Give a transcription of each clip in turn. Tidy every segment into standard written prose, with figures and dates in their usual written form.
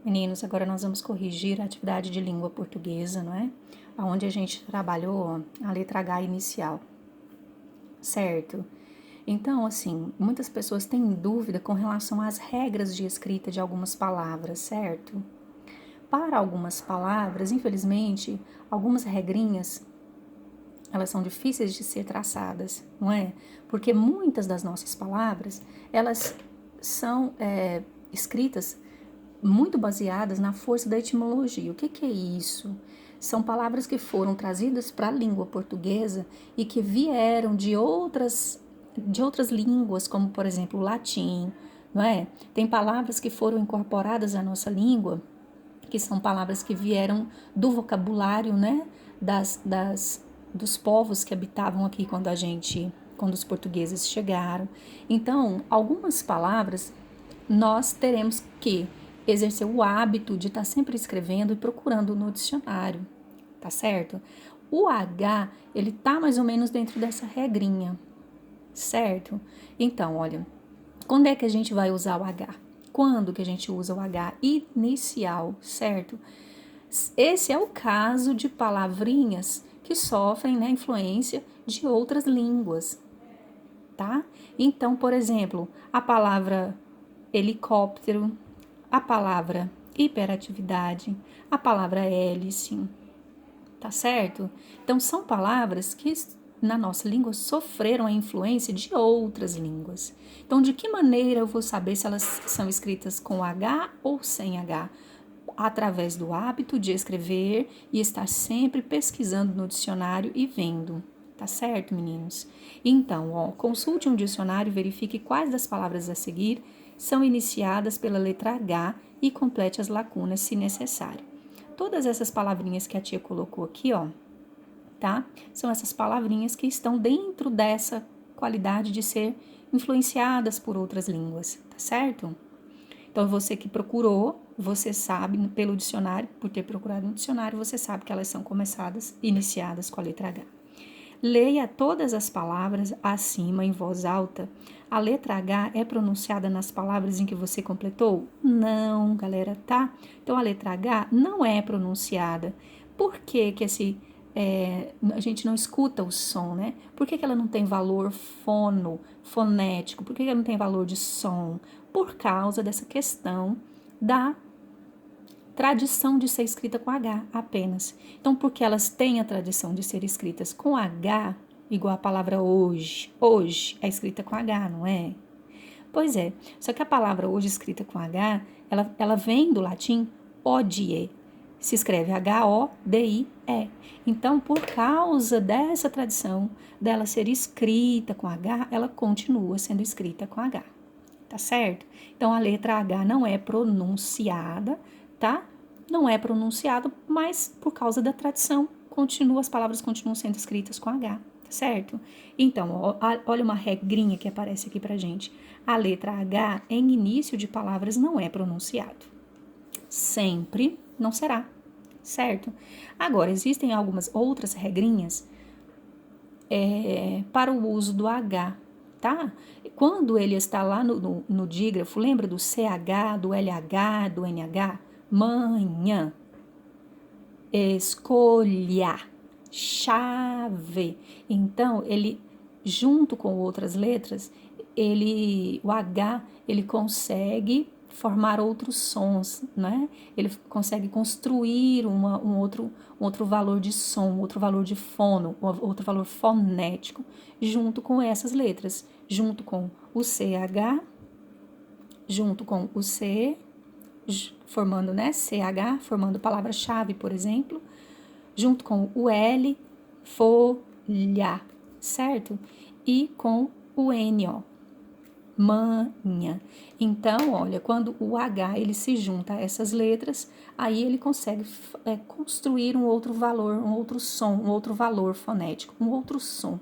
Meninos, agora nós vamos corrigir a atividade de língua portuguesa, não é? Onde a gente trabalhou a letra H inicial, certo? Então, assim, muitas pessoas têm dúvida com relação às regras de escrita de algumas palavras, certo? Para algumas palavras, infelizmente, algumas regrinhas, elas são difíceis de ser traçadas, não é? Porque muitas das nossas palavras, elas são escritas muito baseadas na força da etimologia. O que é isso? São palavras que foram trazidas para a língua portuguesa e que vieram de outras línguas, como por exemplo o latim, não é? Tem palavras que foram incorporadas à nossa língua, que são palavras que vieram do vocabulário, né? Dos povos que habitavam aqui quando os portugueses chegaram. Então, algumas palavras nós teremos que exercer o hábito de estar sempre escrevendo e procurando no dicionário, tá certo? O H, ele tá mais ou menos dentro dessa regrinha, certo? Então, olha, quando é que a gente vai usar o H? Quando que a gente usa o H inicial, certo? Esse é o caso de palavrinhas que sofrem, né, influência de outras línguas, tá? Então, por exemplo, a palavra helicóptero, a palavra hiperatividade, a palavra hélice, tá certo? Então, são palavras que na nossa língua sofreram a influência de outras línguas. Então, de que maneira eu vou saber se elas são escritas com H ou sem H? Através do hábito de escrever e estar sempre pesquisando no dicionário e vendo. Tá certo, meninos? Então, consulte um dicionário e verifique quais das palavras a seguir são iniciadas pela letra H e complete as lacunas se necessário. Todas essas palavrinhas que a tia colocou aqui, tá? São essas palavrinhas que estão dentro dessa qualidade de ser influenciadas por outras línguas, tá certo? Então, você que procurou, você sabe pelo dicionário, por ter procurado no dicionário, você sabe que elas são iniciadas com a letra H. Leia todas as palavras acima em voz alta. A letra H é pronunciada nas palavras em que você completou? Não, galera, tá? Então, a letra H não é pronunciada. Por que a gente não escuta o som, né? Por que ela não tem valor fonético? Por que ela não tem valor de som? Por causa dessa questão da tradição de ser escrita com H apenas. Então, porque elas têm a tradição de ser escritas com H, igual a palavra hoje. Hoje é escrita com H, não é? Pois é, só que a palavra hoje escrita com H, ela vem do latim odie. Se escreve H-O-D-I-E. Então, por causa dessa tradição dela ser escrita com H, ela continua sendo escrita com H. Tá certo? Então, a letra H não é pronunciada, tá? Não é pronunciado, mas por causa da tradição, as palavras continuam sendo escritas com H, tá certo? Então, olha uma regrinha que aparece aqui pra gente. A letra H em início de palavras não é pronunciado. Sempre não será, certo? Agora, existem algumas outras regrinhas para o uso do H, tá? Quando ele está lá no dígrafo, lembra do CH, do LH, do NH? Manhã, escolha, chave. Então, ele, junto com outras letras, o H, ele consegue formar outros sons, né? Ele consegue construir um outro valor de som, outro valor de fono, outro valor fonético, junto com essas letras, junto com o CH, junto com o C, formando, né, CH, formando palavra-chave, por exemplo, junto com o L, folha, certo? E com o N, manhã. Então, olha, quando o H ele se junta a essas letras, aí ele consegue construir um outro valor, um outro som, um outro valor fonético, um outro som.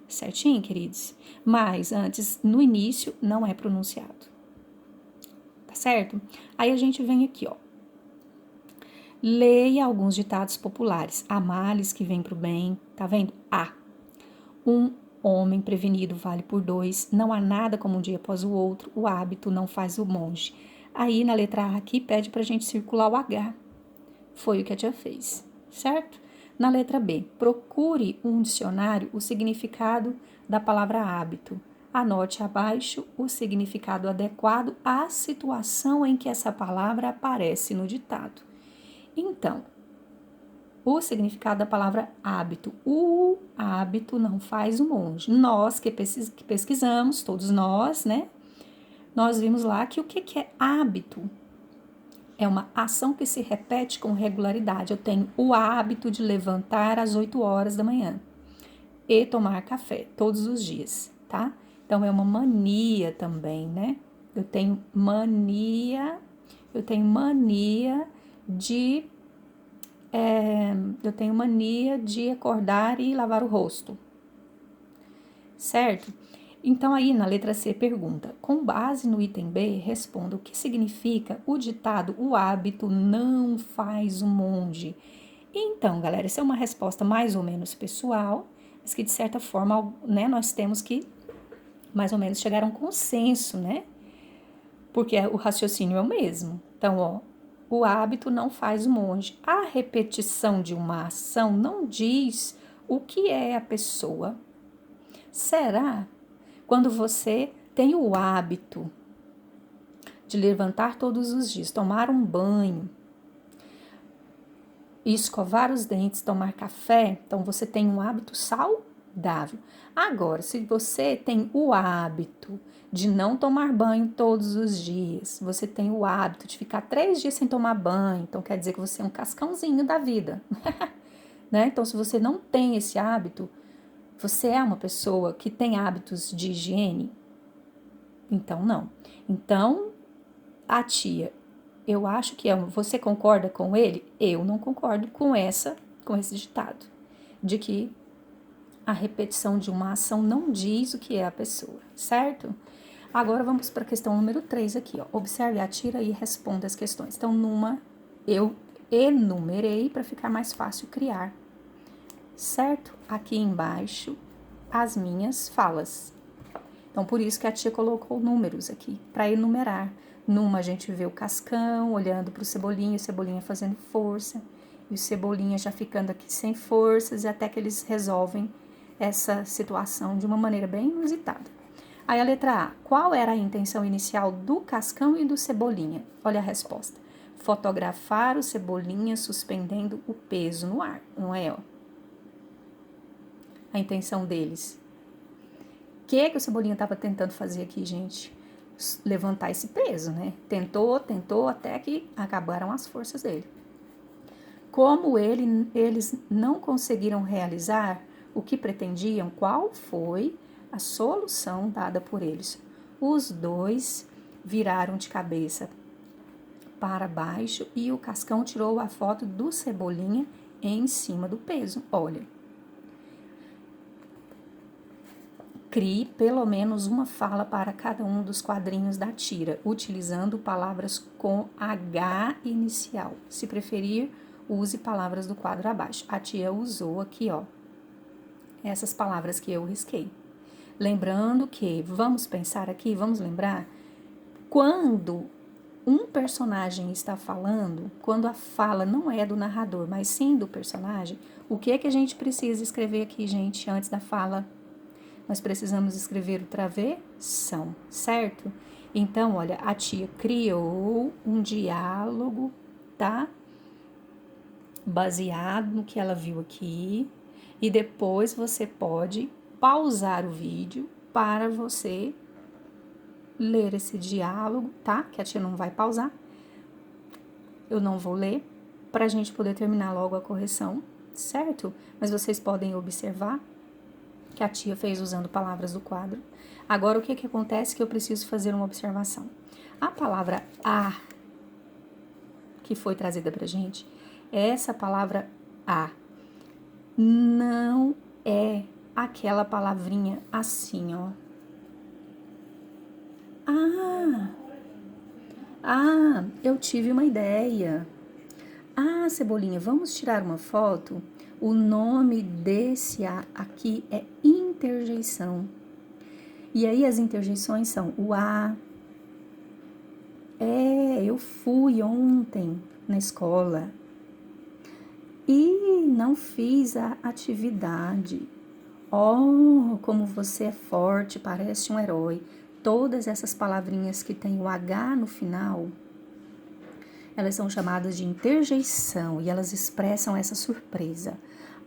Certinho, queridos? Mas antes, no início, não é pronunciado. Tá certo? Aí a gente vem aqui, Leia alguns ditados populares. Há males que vêm pro bem. Tá vendo? Um homem prevenido vale por dois. Não há nada como um dia após o outro. O hábito não faz o monge. Aí na letra A aqui pede pra gente circular o H. Foi o que a tia fez, certo? Na letra B, procure um dicionário o significado da palavra hábito. Anote abaixo o significado adequado à situação em que essa palavra aparece no ditado. Então, o significado da palavra hábito. O hábito não faz o monge. Nós que pesquisamos, todos nós, né? Nós vimos lá que o que é hábito? É uma ação que se repete com regularidade. Eu tenho o hábito de levantar às 8 horas da manhã e tomar café todos os dias, tá? Então, é uma mania também, né? Eu tenho mania de acordar e lavar o rosto, certo? Então, aí na letra C pergunta, com base no item B, responda o que significa o ditado, o hábito não faz o monge. Então, galera, essa é uma resposta mais ou menos pessoal, mas que de certa forma, né, nós temos que mais ou menos chegar a um consenso, né? Porque o raciocínio é o mesmo. Então, ó, o hábito não faz o monge. A repetição de uma ação não diz o que é a pessoa. Será? Quando você tem o hábito de levantar todos os dias, tomar um banho, escovar os dentes, tomar café, então você tem um hábito saudável. Agora, se você tem o hábito de não tomar banho todos os dias, você tem o hábito de ficar 3 dias sem tomar banho, então quer dizer que você é um cascãozinho da vida, né? Então, se você não tem esse hábito, você é uma pessoa que tem hábitos de higiene? Então, não. Então, a tia, eu acho que você concorda com ele? Eu não concordo com esse ditado, de que a repetição de uma ação não diz o que é a pessoa, certo? Agora vamos para a questão número 3 aqui, ó. Observe a tira e responda as questões. Então, eu enumerei para ficar mais fácil criar, certo? Aqui embaixo, as minhas falas. Então, por isso que a tia colocou números aqui, para enumerar. Numa a gente vê o Cascão olhando para o Cebolinha fazendo força, e o Cebolinha já ficando aqui sem forças, e até que eles resolvem essa situação de uma maneira bem inusitada. Aí a letra A. Qual era a intenção inicial do Cascão e do Cebolinha? Olha a resposta. Fotografar o Cebolinha suspendendo o peso no ar, não é? Ó. A intenção deles. O que o Cebolinha estava tentando fazer aqui, gente? Levantar esse peso, né? Tentou, até que acabaram as forças dele. Como eles não conseguiram realizar o que pretendiam, qual foi a solução dada por eles? Os dois viraram de cabeça para baixo e o Cascão tirou a foto do Cebolinha em cima do peso. Olha. Crie pelo menos uma fala para cada um dos quadrinhos da tira, utilizando palavras com H inicial. Se preferir, use palavras do quadro abaixo. A tia usou aqui, ó, essas palavras que eu risquei. Lembrando que, vamos pensar aqui, vamos lembrar, quando um personagem está falando, quando a fala não é do narrador, mas sim do personagem, o que é que a gente precisa escrever aqui, gente, antes da fala? Nós precisamos escrever o travessão, certo? Então, olha, a tia criou um diálogo, tá? Baseado no que ela viu aqui. E depois você pode pausar o vídeo para você ler esse diálogo, tá? Que a tia não vai pausar. Eu não vou ler, para a gente poder terminar logo a correção, certo? Mas vocês podem observar que a tia fez usando palavras do quadro. Agora, o que acontece que eu preciso fazer uma observação? A palavra a, que foi trazida pra gente, essa palavra a não é aquela palavrinha assim, ó. Eu tive uma ideia. Cebolinha, vamos tirar uma foto? O nome desse A aqui é interjeição. E aí as interjeições são o A, Eu fui ontem na escola e não fiz a atividade. Oh, como você é forte, parece um herói. Todas essas palavrinhas que tem o H no final, elas são chamadas de interjeição e elas expressam essa surpresa.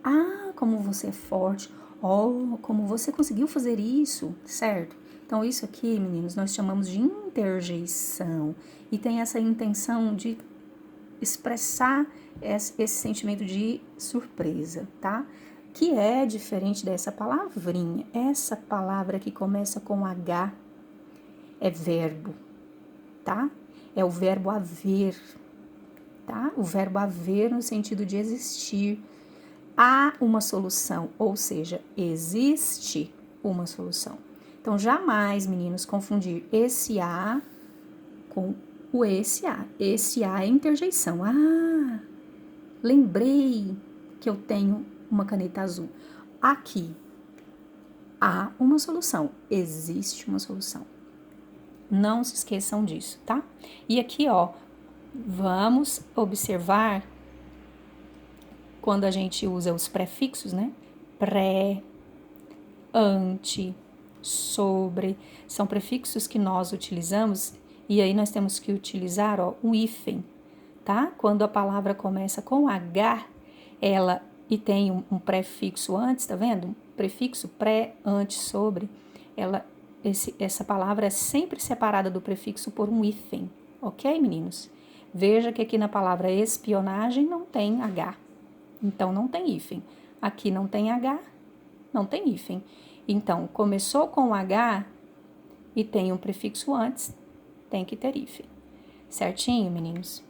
Ah, como você é forte. Oh, como você conseguiu fazer isso, certo? Então, isso aqui, meninos, nós chamamos de interjeição e tem essa intenção de expressar esse sentimento de surpresa, tá? Que é diferente dessa palavrinha. Essa palavra que começa com H é verbo, tá? É o verbo haver, tá? O verbo haver no sentido de existir. Há uma solução, ou seja, existe uma solução. Então, jamais, meninos, confundir esse A com o esse A. Esse A é interjeição. Ah, lembrei que eu tenho uma caneta azul. Aqui há uma solução, existe uma solução. Não se esqueçam disso, tá? E aqui, ó, vamos observar quando a gente usa os prefixos, né? Pré, ante, sobre, são prefixos que nós utilizamos e aí nós temos que utilizar, ó, um hífen, tá? Quando a palavra começa com H, ela e tem um prefixo antes, tá vendo? Prefixo pré, ante, sobre, essa palavra é sempre separada do prefixo por um hífen, ok, meninos? Veja que aqui na palavra espionagem não tem H, então não tem hífen. Aqui não tem H, não tem hífen. Então, começou com H e tem um prefixo antes, tem que ter hífen. Certinho, meninos?